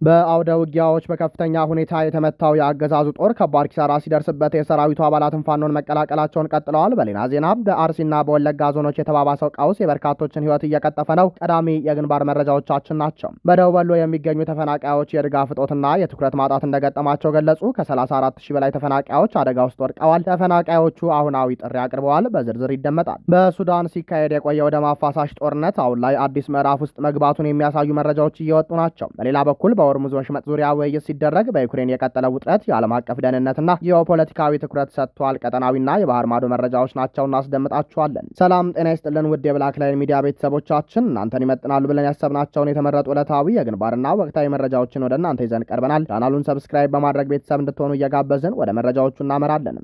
በአውደ ውጊያዎች በከፍተኛ ሁኔታ የተመታው የአገዛዙ ጦር ከባድ ኪሳራ ሲደርስበት የሰራዊቱ አባላትን ፋኖን መቀላቀላቸውን ቀጥለዋል። በሌላ ዜና በአርሲና በወለጋ ዞኖች የተባባሰው ቀውስ የበርካቶችን ሕይወት እየቀጠፈ ነው። ቀዳሚ የግንባር መረጃዎቻችን ናቸው። በደቡብ ወሎ የሚገኙ ተፈናቃዮች የድጋፍ እጦትና የትኩረት ማጣት እንደገጠማቸው ገለጹ። ከ34,000 በላይ ተፈናቃዮች አደጋ ውስጥ ወድቀዋል። ተፈናቃዮቹ አሁናዊ ጥሪ አቅርበዋል። በዝርዝር ይደመጣል። በሱዳን ሲካሄድ የቆየው ደም አፋሳሽ ጦርነት አሁን ላይ አዲስ ምዕራፍ ውስጥ መግባቱን የሚያሳዩ መረጃዎች እየወጡ ናቸው። በሌላ በኩል በሆርሙዝ ወሽመጥ ዙሪያ ውይይት ሲደረግ በዩክሬን የቀጠለው ውጥረት የዓለም አቀፍ ደህንነትና ጂኦፖለቲካዊ ትኩረት ሰጥቷል። ቀጠናዊና የባህር ማዶ መረጃዎች ናቸው፣ እናስደምጣችኋለን። ሰላም ጤና ይስጥልን ውድ የብላክ ላይን ሚዲያ ቤተሰቦቻችን፣ እናንተን ይመጥናሉ ብለን ያሰብናቸውን የተመረጡ ዕለታዊ የግንባርና ወቅታዊ መረጃዎችን ወደ እናንተ ይዘን ቀርበናል። ቻናሉን ሰብስክራይብ በማድረግ ቤተሰብ እንድትሆኑ እየጋበዝን ወደ መረጃዎቹ እናመራለን።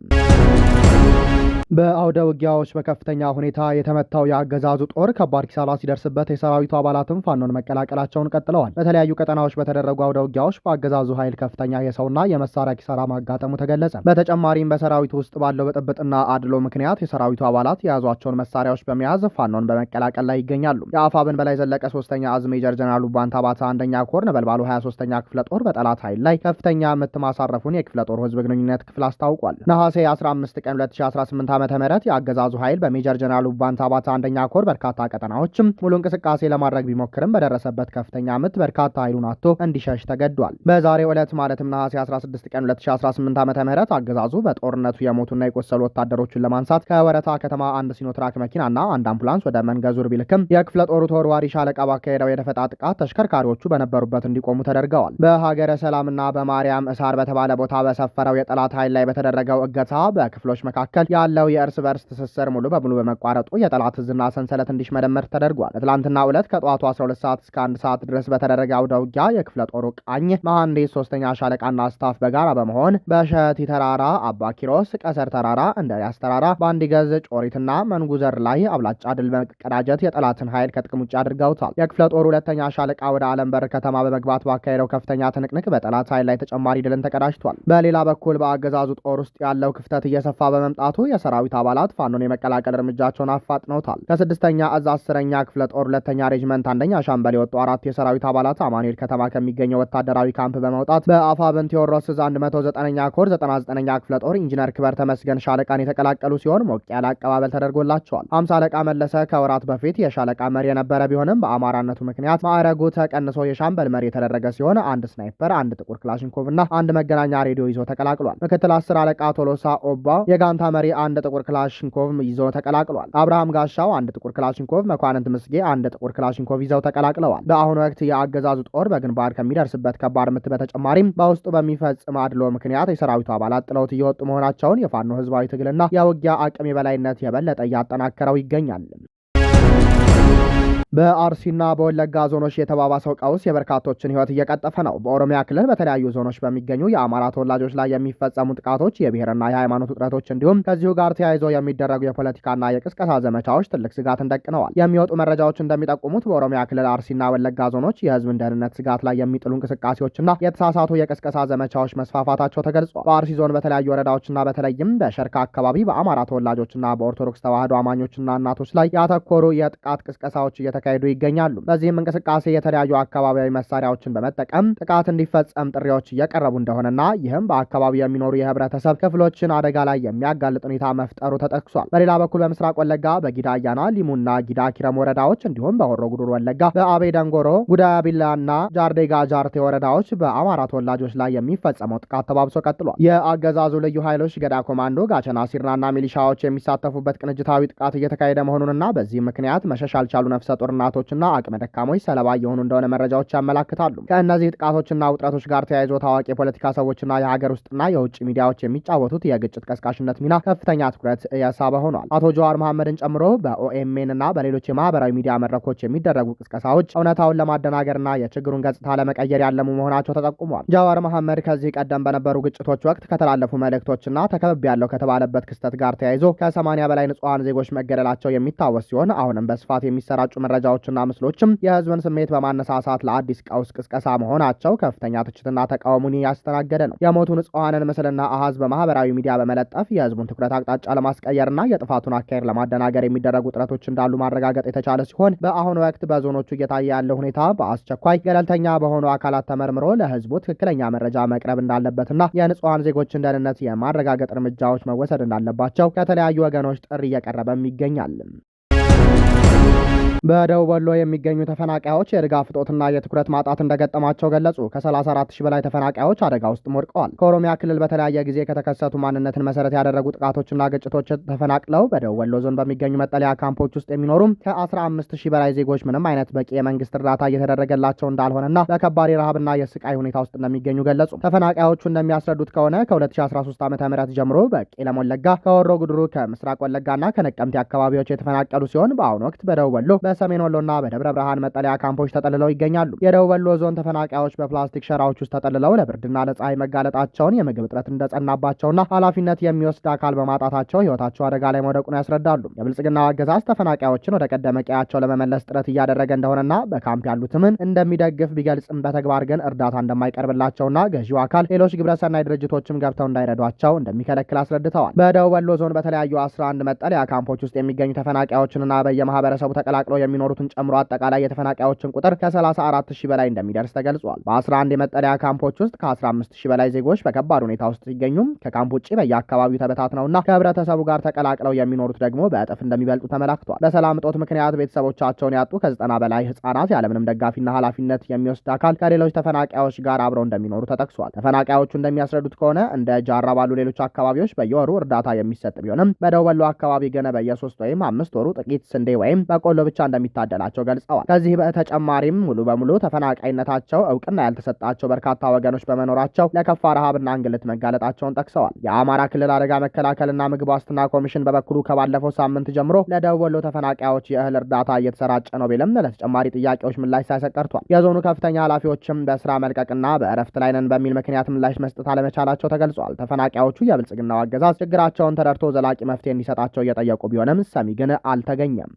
በአውደ ውጊያዎች በከፍተኛ ሁኔታ የተመታው የአገዛዙ ጦር ከባድ ኪሳራ ሲደርስበት የሰራዊቱ አባላትም ፋኖን መቀላቀላቸውን ቀጥለዋል። በተለያዩ ቀጠናዎች በተደረጉ አውደ ውጊያዎች በአገዛዙ ኃይል ከፍተኛ የሰውና የመሳሪያ ኪሳራ ማጋጠሙ ተገለጸ። በተጨማሪም በሰራዊቱ ውስጥ ባለው ብጥብጥና አድሎ ምክንያት የሰራዊቱ አባላት የያዟቸውን መሳሪያዎች በመያዝ ፋኖን በመቀላቀል ላይ ይገኛሉ። የአፋብን በላይ ዘለቀ 3ኛ አዝ ሜጀር ጀነራል ባንታ ባታ 1ኛ ኮር ነበልባሉ 23ኛ ክፍለ ጦር በጠላት ኃይል ላይ ከፍተኛ ምት ማሳረፉን የክፍለ ጦር ህዝብ ግንኙነት ክፍል አስታውቋል። ነሐሴ 15 ቀን 2018 ዓ.ም የአገዛዙ ኃይል በሜጀር ጀነራል ባንታ ባታ 1ኛ ኮር በርካታ ቀጠናዎችም ሙሉ እንቅስቃሴ ለማድረግ ቢሞክርም በደረሰበት ከፍተኛ ምት በርካታ ኃይሉን አጥቶ እንዲሸሽ ተገዷል። በዛሬው ዕለት ማለትም ነሐሴ 16 ቀን 2018 ዓ.ም አገዛዙ በጦርነቱ የሞቱና የቆሰሉ ወታደሮችን ለማንሳት ከወረታ ከተማ አንድ ሲኖትራክ መኪናና አንድ አምቡላንስ ወደ መንገዙር ቢልክም የክፍለ ጦሩ ተወርዋሪ ሻለቃ ባካሄደው የደፈጣ ጥቃት ተሽከርካሪዎቹ በነበሩበት እንዲቆሙ ተደርገዋል። በሀገረ ሰላምና በማርያም እሳር በተባለ ቦታ በሰፈረው የጠላት ኃይል ላይ በተደረገው እገታ በክፍሎች መካከል ያለው የእርስ በርስ ትስስር ሙሉ በሙሉ በመቋረጡ የጠላት ህዝና ሰንሰለት እንዲሽመደመር ተደርጓል። በትላንትናው ዕለት ከጠዋቱ 12 ሰዓት እስከ 1 ሰዓት ድረስ በተደረገ አውደ ውጊያ የክፍለ ጦሩ ቃኝ መሐንዲስ 3ኛ ሻለቃና ስታፍ በጋራ በመሆን በሸቲ ተራራ፣ አባ ኪሮስ፣ ቀሰር ተራራ፣ እንደሪያስ ተራራ፣ ባንዲገዝ፣ ጮሪትና መንጉዘር ላይ አብላጫ ድል መቀዳጀት የጠላትን ኃይል ከጥቅም ውጭ አድርገውታል። የክፍለ ጦሩ 2ኛ ሻለቃ ወደ አለም በር ከተማ በመግባት ባካሄደው ከፍተኛ ትንቅንቅ በጠላት ኃይል ላይ ተጨማሪ ድልን ተቀዳጅቷል። በሌላ በኩል በአገዛዙ ጦር ውስጥ ያለው ክፍተት እየሰፋ በመምጣቱ የሰራዊት አባላት ፋኖን የመቀላቀል እርምጃቸውን አፋጥነውታል። ከ6ኛ እዝ 10ኛ ክፍለ ጦር 2ኛ ሬጅመንት 1ኛ ሻምበል የወጡ 4 የሰራዊት አባላት አማኑኤል ከተማ ከሚገኘው ወታደራዊ ካምፕ በመውጣት በአፋብን ቴዎድሮስ እዝ 109ኛ ኮር 99ኛ ክፍለ ጦር ኢንጂነር ክበር ተመስገን ሻለቃን የተቀላቀሉ ሲሆን ሞቅ ያለ አቀባበል ተደርጎላቸዋል። 50 አለቃ መለሰ ከወራት በፊት የሻለቃ መሪ የነበረ ቢሆንም በአማራነቱ ምክንያት ማዕረጉ ተቀንሶ የሻምበል መሪ የተደረገ ሲሆን አንድ ስናይፐር፣ አንድ ጥቁር ክላሽንኮቭ እና አንድ መገናኛ ሬዲዮ ይዞ ተቀላቅሏል። ምክትል 10 አለቃ ቶሎሳ ኦባ የጋንታ መሪ አንድ ጥቁር ክላሽንኮቭ ይዞ ተቀላቅሏል። አብርሃም ጋሻው አንድ ጥቁር ክላሽንኮቭ፣ መኳንንት ምስጌ አንድ ጥቁር ክላሽንኮቭ ይዘው ተቀላቅለዋል። በአሁኑ ወቅት የአገዛዙ ጦር በግንባር ከሚደርስበት ከባድ ምት በተጨማሪም በውስጡ በሚፈጽም አድሎ ምክንያት የሰራዊቱ አባላት ጥለውት እየወጡ መሆናቸውን የፋኖ ህዝባዊ ትግልና የውጊያ አቅም የበላይነት የበለጠ እያጠናከረው ይገኛል። በአርሲና በወለጋ ዞኖች የተባባሰው ቀውስ የበርካቶችን ህይወት እየቀጠፈ ነው። በኦሮሚያ ክልል በተለያዩ ዞኖች በሚገኙ የአማራ ተወላጆች ላይ የሚፈጸሙ ጥቃቶች፣ የብሔርና የሃይማኖት ውጥረቶች እንዲሁም ከዚሁ ጋር ተያይዞ የሚደረጉ የፖለቲካና የቅስቀሳ ዘመቻዎች ትልቅ ስጋትን ደቅነዋል። የሚወጡ መረጃዎች እንደሚጠቁሙት በኦሮሚያ ክልል አርሲና ወለጋ ዞኖች የህዝብን ደህንነት ስጋት ላይ የሚጥሉ እንቅስቃሴዎችና የተሳሳቱ የቅስቀሳ ዘመቻዎች መስፋፋታቸው ተገልጿል። በአርሲ ዞን በተለያዩ ወረዳዎችና በተለይም በሸርካ አካባቢ በአማራ ተወላጆችና በኦርቶዶክስ ተዋህዶ አማኞችና እናቶች ላይ ያተኮሩ የጥቃት ቅስቀሳዎች ካሄዱ ይገኛሉ። በዚህም እንቅስቃሴ የተለያዩ አካባቢያዊ መሳሪያዎችን በመጠቀም ጥቃት እንዲፈጸም ጥሪዎች እየቀረቡ እንደሆነና ይህም በአካባቢው የሚኖሩ የህብረተሰብ ክፍሎችን አደጋ ላይ የሚያጋልጥ ሁኔታ መፍጠሩ ተጠቅሷል። በሌላ በኩል በምስራቅ ወለጋ በጊዳ አያና፣ ሊሙና ጊዳ ኪረም ወረዳዎች እንዲሁም በሆሮ ጉዱሩ ወለጋ በአቤ ደንጎሮ፣ ጉዳያ ቢላና ጃርዴጋ ጃርቴ ወረዳዎች በአማራ ተወላጆች ላይ የሚፈጸመው ጥቃት ተባብሶ ቀጥሏል። የአገዛዙ ልዩ ኃይሎች ገዳ ኮማንዶ፣ ጋቸና ሲርናና ሚሊሻዎች የሚሳተፉበት ቅንጅታዊ ጥቃት እየተካሄደ መሆኑንና በዚህ ምክንያት መሸሽ ያልቻሉ ነፍሰ ጡር እናቶችና አቅመ ደካሞች ሰለባ እየሆኑ እንደሆነ መረጃዎች ያመላክታሉ። ከእነዚህ ጥቃቶችና ውጥረቶች ጋር ተያይዞ ታዋቂ የፖለቲካ ሰዎችና የሀገር ውስጥና የውጭ ሚዲያዎች የሚጫወቱት የግጭት ቀስቃሽነት ሚና ከፍተኛ ትኩረት እየሳበ ሆኗል። አቶ ጀዋር መሐመድን ጨምሮ በኦኤምኤን እና በሌሎች የማህበራዊ ሚዲያ መድረኮች የሚደረጉ ቅስቀሳዎች እውነታውን ለማደናገርና የችግሩን ገጽታ ለመቀየር ያለሙ መሆናቸው ተጠቁሟል። ጀዋር መሐመድ ከዚህ ቀደም በነበሩ ግጭቶች ወቅት ከተላለፉ መልእክቶችና ተከብብ ያለው ከተባለበት ክስተት ጋር ተያይዞ ከ80 በላይ ንጹሐን ዜጎች መገደላቸው የሚታወስ ሲሆን አሁንም በስፋት የሚሰራጩ መረጃ መረጃዎችና ምስሎችም የህዝብን ስሜት በማነሳሳት ለአዲስ ቀውስ ቅስቀሳ መሆናቸው ከፍተኛ ትችትና ተቃውሞን ያስተናገደ ነው። የሞቱ ንጹሐንን ምስልና አሃዝ በማህበራዊ ሚዲያ በመለጠፍ የህዝቡን ትኩረት አቅጣጫ ለማስቀየርና የጥፋቱን አካሄድ ለማደናገር የሚደረጉ ጥረቶች እንዳሉ ማረጋገጥ የተቻለ ሲሆን በአሁኑ ወቅት በዞኖቹ እየታየ ያለው ሁኔታ በአስቸኳይ ገለልተኛ በሆኑ አካላት ተመርምሮ ለህዝቡ ትክክለኛ መረጃ መቅረብ እንዳለበትና የንጹሐን ዜጎችን ደህንነት የማረጋገጥ እርምጃዎች መወሰድ እንዳለባቸው ከተለያዩ ወገኖች ጥሪ እየቀረበም ይገኛል። በደቡብ ወሎ የሚገኙ ተፈናቃዮች የድጋፍ እጦትና የትኩረት ማጣት እንደገጠማቸው ገለጹ። ከ34 ሺህ በላይ ተፈናቃዮች አደጋ ውስጥ ወድቀዋል። ከኦሮሚያ ክልል በተለያየ ጊዜ ከተከሰቱ ማንነትን መሰረት ያደረጉ ጥቃቶችና ግጭቶች ተፈናቅለው በደቡብ ወሎ ዞን በሚገኙ መጠለያ ካምፖች ውስጥ የሚኖሩም ከ15 ሺህ በላይ ዜጎች ምንም አይነት በቂ የመንግስት እርዳታ እየተደረገላቸው እንዳልሆነና በከባድ ረሃብና የስቃይ ሁኔታ ውስጥ እንደሚገኙ ገለጹ። ተፈናቃዮቹ እንደሚያስረዱት ከሆነ ከ2013 ዓ.ም ጀምሮ በቄለም ወለጋ፣ ከሆሮ ጉድሩ፣ ከምስራቅ ወለጋና ከነቀምቴ አካባቢዎች የተፈናቀሉ ሲሆን በአሁኑ ወቅት በደቡብ ወሎ በሰሜን ወሎና በደብረ ብርሃን መጠለያ ካምፖች ተጠልለው ይገኛሉ። የደቡብ ወሎ ዞን ተፈናቃዮች በፕላስቲክ ሸራዎች ውስጥ ተጠልለው ለብርድና ለፀሐይ መጋለጣቸውን፣ የምግብ እጥረት እንደጸናባቸውና ኃላፊነት የሚወስድ አካል በማጣታቸው ህይወታቸው አደጋ ላይ መውደቁን ያስረዳሉ። የብልጽግናው አገዛዝ ተፈናቃዮችን ወደ ቀደመ ቀያቸው ለመመለስ ጥረት እያደረገ እንደሆነና በካምፕ ያሉትምን እንደሚደግፍ ቢገልጽም በተግባር ግን እርዳታ እንደማይቀርብላቸውና ገዢው አካል ሌሎች ግብረሰናይ ድርጅቶችም ገብተው እንዳይረዷቸው እንደሚከለክል አስረድተዋል። በደቡብ ወሎ ዞን በተለያዩ 11 መጠለያ ካምፖች ውስጥ የሚገኙ ተፈናቃዮችንና በየማህበረሰቡ ተቀላቅለው የሚኖሩትን ጨምሮ አጠቃላይ የተፈናቃዮችን ቁጥር ከ34 ሺህ በላይ እንደሚደርስ ተገልጿል። በ11 የመጠለያ ካምፖች ውስጥ ከ15 ሺህ በላይ ዜጎች በከባድ ሁኔታ ውስጥ ሲገኙም ከካምፕ ውጭ በየአካባቢው ተበታትነውና ከህብረተሰቡ ጋር ተቀላቅለው የሚኖሩት ደግሞ በእጥፍ እንደሚበልጡ ተመላክቷል። በሰላም እጦት ምክንያት ቤተሰቦቻቸውን ያጡ ከ90 በላይ ህጻናት ያለምንም ደጋፊና ኃላፊነት የሚወስድ አካል ከሌሎች ተፈናቃዮች ጋር አብረው እንደሚኖሩ ተጠቅሷል። ተፈናቃዮቹ እንደሚያስረዱት ከሆነ እንደ ጃራ ባሉ ሌሎች አካባቢዎች በየወሩ እርዳታ የሚሰጥ ቢሆንም በደቡብ ወሎ አካባቢ ግን በየ3 ወይም 5 ወሩ ጥቂት ስንዴ ወይም በቆሎ ብቻ እንደሚታደላቸው ገልጸዋል። ከዚህ በተጨማሪም ሙሉ በሙሉ ተፈናቃይነታቸው እውቅና ያልተሰጣቸው በርካታ ወገኖች በመኖራቸው ለከፋ ረሃብና እንግልት መጋለጣቸውን ጠቅሰዋል። የአማራ ክልል አደጋ መከላከልና ምግብ ዋስትና ኮሚሽን በበኩሉ ከባለፈው ሳምንት ጀምሮ ለደቡብ ወሎ ተፈናቃዮች የእህል እርዳታ እየተሰራጨ ነው ቢልም ለተጨማሪ ጥያቄዎች ምላሽ ሳይሰጥ ቀርቷል። የዞኑ ከፍተኛ ኃላፊዎችም በስራ መልቀቅና በእረፍት ላይ ነን በሚል ምክንያት ምላሽ መስጠት አለመቻላቸው ተገልጿል። ተፈናቃዮቹ የብልጽግናው አገዛዝ ችግራቸውን ተረድቶ ዘላቂ መፍትሄ እንዲሰጣቸው እየጠየቁ ቢሆንም ሰሚ ግን አልተገኘም።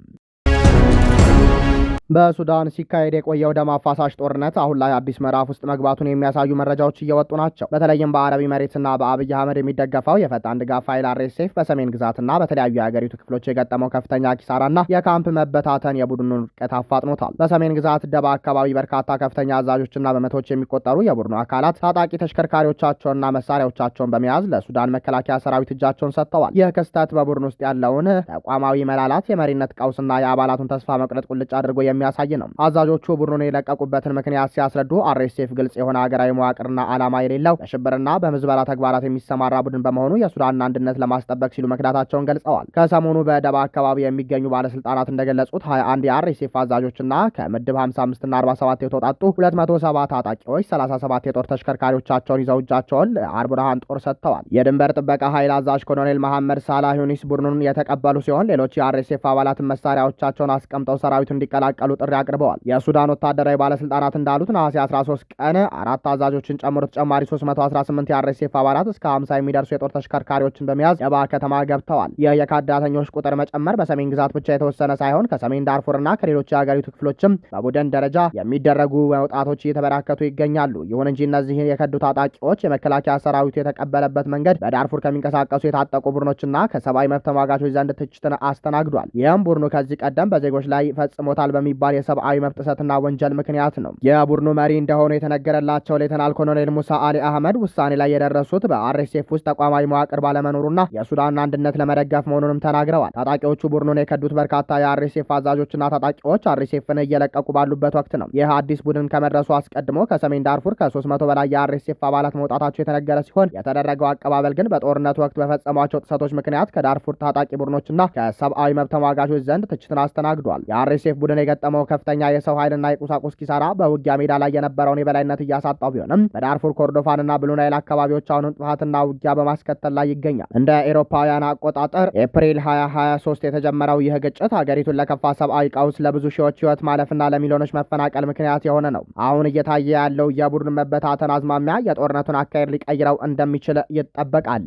በሱዳን ሲካሄድ የቆየው ደም አፋሳሽ ጦርነት አሁን ላይ አዲስ ምዕራፍ ውስጥ መግባቱን የሚያሳዩ መረጃዎች እየወጡ ናቸው። በተለይም በአረብ ኤሚሬትስና በአብይ አህመድ የሚደገፈው የፈጣን ድጋፍ ኃይል አርኤስኤፍ በሰሜን ግዛትና በተለያዩ የሀገሪቱ ክፍሎች የገጠመው ከፍተኛ ኪሳራና የካምፕ መበታተን የቡድኑን ውድቀት አፋጥኖታል። በሰሜን ግዛት ደባ አካባቢ በርካታ ከፍተኛ አዛዦችና በመቶዎች የሚቆጠሩ የቡድኑ አካላት ታጣቂ ተሽከርካሪዎቻቸውንና መሳሪያዎቻቸውን በመያዝ ለሱዳን መከላከያ ሰራዊት እጃቸውን ሰጥተዋል። ይህ ክስተት በቡድን ውስጥ ያለውን ተቋማዊ መላላት፣ የመሪነት ቀውስና የአባላቱን ተስፋ መቁረጥ ቁልጭ አድርጎ የሚያሳይ ነው። አዛዦቹ ቡድኑን የለቀቁበትን ምክንያት ሲያስረዱ አርኤስኤፍ ግልጽ የሆነ ሀገራዊ መዋቅርና ዓላማ የሌለው በሽብርና በምዝበራ ተግባራት የሚሰማራ ቡድን በመሆኑ የሱዳንን አንድነት ለማስጠበቅ ሲሉ መክዳታቸውን ገልጸዋል። ከሰሞኑ በደባ አካባቢ የሚገኙ ባለስልጣናት እንደገለጹት 21 የአርኤስኤፍ አዛዦችና ከምድብ 55 እና 47 የተውጣጡ 270 ታጣቂዎች 37 የጦር ተሽከርካሪዎቻቸውን ይዘው እጃቸውን ለአር ብርሃን ጦር ሰጥተዋል። የድንበር ጥበቃ ኃይል አዛዥ ኮሎኔል መሐመድ ሳላህ ዩኒስ ቡድኑን የተቀበሉ ሲሆን ሌሎች የአርኤስኤፍ አባላትን መሳሪያዎቻቸውን አስቀምጠው ሰራዊቱ እንዲቀላቀሉ ጥሪ አቅርበዋል። የሱዳን ወታደራዊ ባለስልጣናት እንዳሉት ነሐሴ 13 ቀን 4 አዛዦችን ጨምሮ ተጨማሪ 318 የአርኤስኤፍ አባላት እስከ 50 የሚደርሱ የጦር ተሽከርካሪዎች በመያዝ ደባ ከተማ ገብተዋል። ይህ የካዳተኞች ቁጥር መጨመር በሰሜን ግዛት ብቻ የተወሰነ ሳይሆን ከሰሜን ዳርፉርና ከሌሎች የሀገሪቱ ክፍሎችም በቡድን ደረጃ የሚደረጉ መውጣቶች እየተበራከቱ ይገኛሉ። ይሁን እንጂ እነዚህን የከዱ ታጣቂዎች የመከላከያ ሰራዊቱ የተቀበለበት መንገድ በዳርፉር ከሚንቀሳቀሱ የታጠቁ ቡድኖችና ከሰብአዊ መብት ተሟጋቾች ዘንድ ትችትን አስተናግዷል። ይህም ቡድኑ ከዚህ ቀደም በዜጎች ላይ ፈጽሞታል በሚባል የሰብአዊ መብት ጥሰትና ወንጀል ምክንያት ነው። የቡድኑ መሪ እንደሆኑ የተነገረላቸው ሌተናል ኮሎኔል ሙሳ አሊ አህመድ ውሳኔ ላይ የደረሱት በአርኤስኤፍ ውስጥ ተቋማዊ መዋቅር ባለመኖሩና የሱዳን አንድነት ለመደገፍ መሆኑንም ተናግረዋል። ታጣቂዎቹ ቡድኑን የከዱት በርካታ የአርኤስኤፍ አዛዦችና ታጣቂዎች አርኤስኤፍን እየለቀቁ ባሉበት ወቅት ነው። ይህ አዲስ ቡድን ከመድረሱ አስቀድሞ ከሰሜን ዳርፉር ከ300 በላይ የአርኤስኤፍ አባላት መውጣታቸው የተነገረ ሲሆን የተደረገው አቀባበል ግን በጦርነቱ ወቅት በፈጸሟቸው ጥሰቶች ምክንያት ከዳርፉር ታጣቂ ቡድኖችና ከሰብአዊ መብት ተሟጋቾች ዘንድ ትችትን አስተናግዷል። የአርኤስኤፍ ቡድን የገጠመው ከፍተኛ የሰው ኃይልና የቁሳቁስ ኪሳራ በውጊያ ሜዳ ላይ የነበረውን የበላይነት እያሳጣው ቢሆንም በዳርፉር ኮርዶፋንና ብሉናይል አካባቢዎች አሁንም ጥፋትና ውጊያ በማስከተል ላይ ይገኛል። እንደ ኤሮፓውያን አቆጣጠር ኤፕሪል 2023 የተጀመረው ይህ ግጭት ሀገሪቱን ለከፋ ሰብአዊ ቀውስ፣ ለብዙ ሺዎች ህይወት ማለፍና ለሚሊዮኖች መፈናቀል ምክንያት የሆነ ነው። አሁን እየታየ ያለው የቡድን መበታተን አዝማሚያ የጦርነቱን አካሄድ ሊቀይረው እንደሚችል ይጠበቃል።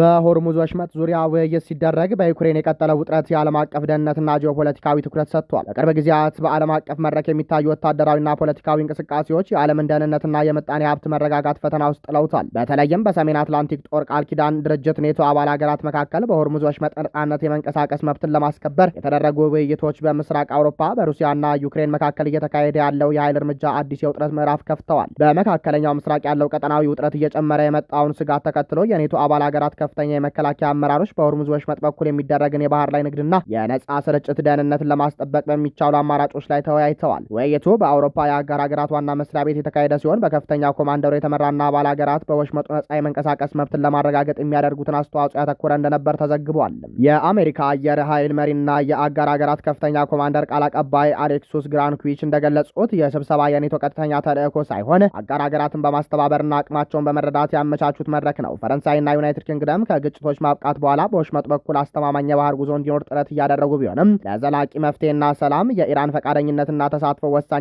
በሆርሙዝ ወሽመጥ ዙሪያ ውይይት ሲደረግ በዩክሬን የቀጠለው ውጥረት የዓለም አቀፍ ደህንነትና ጂኦፖለቲካዊ ትኩረት ሰጥቷል። በቅርብ ጊዜያት በዓለም አቀፍ መድረክ የሚታዩ ወታደራዊና ፖለቲካዊ እንቅስቃሴዎች የዓለምን ደህንነትና የምጣኔ ሀብት መረጋጋት ፈተና ውስጥ ጥለውታል። በተለይም በሰሜን አትላንቲክ ጦር ቃል ኪዳን ድርጅት ኔቶ አባል ሀገራት መካከል በሆርሙዝ ወሽመጥ ነጻነት የመንቀሳቀስ መብትን ለማስከበር የተደረጉ ውይይቶች በምስራቅ አውሮፓ በሩሲያና ዩክሬን መካከል እየተካሄደ ያለው የኃይል እርምጃ አዲስ የውጥረት ምዕራፍ ከፍተዋል። በመካከለኛው ምስራቅ ያለው ቀጠናዊ ውጥረት እየጨመረ የመጣውን ስጋት ተከትሎ የኔቶ አባል ሀገራት ከፍተኛ የመከላከያ አመራሮች በሆርሙዝ ወሽመጥ በኩል የሚደረግን የባህር ላይ ንግድና የነጻ ስርጭት ደህንነትን ለማስጠበቅ በሚቻሉ አማራጮች ላይ ተወያይተዋል። ውይይቱ በአውሮፓ የአጋር ሀገራት ዋና መስሪያ ቤት የተካሄደ ሲሆን በከፍተኛ ኮማንደሩ የተመራና አባል ሀገራት በወሽመጡ ነጻ የመንቀሳቀስ መብትን ለማረጋገጥ የሚያደርጉትን አስተዋጽኦ ያተኮረ እንደነበር ተዘግቧል። የአሜሪካ አየር ኃይል መሪና የአጋር ሀገራት ከፍተኛ ኮማንደር ቃል አቀባይ አሌክሱስ ግራንኩዊች እንደገለጹት የስብሰባ የኔቶ ቀጥተኛ ተልእኮ ሳይሆን አጋር ሀገራትን በማስተባበርና አቅማቸውን በመረዳት ያመቻቹት መድረክ ነው። ፈረንሳይና ዩናይትድ ኪንግደም ከግጭቶች ማብቃት በኋላ በወሽመጥ በኩል አስተማማኝ የባህር ጉዞ እንዲኖር ጥረት እያደረጉ ቢሆንም ለዘላቂ መፍትሄና ሰላም የኢራን ፈቃደኝነትና ተሳትፎ ወሳኝ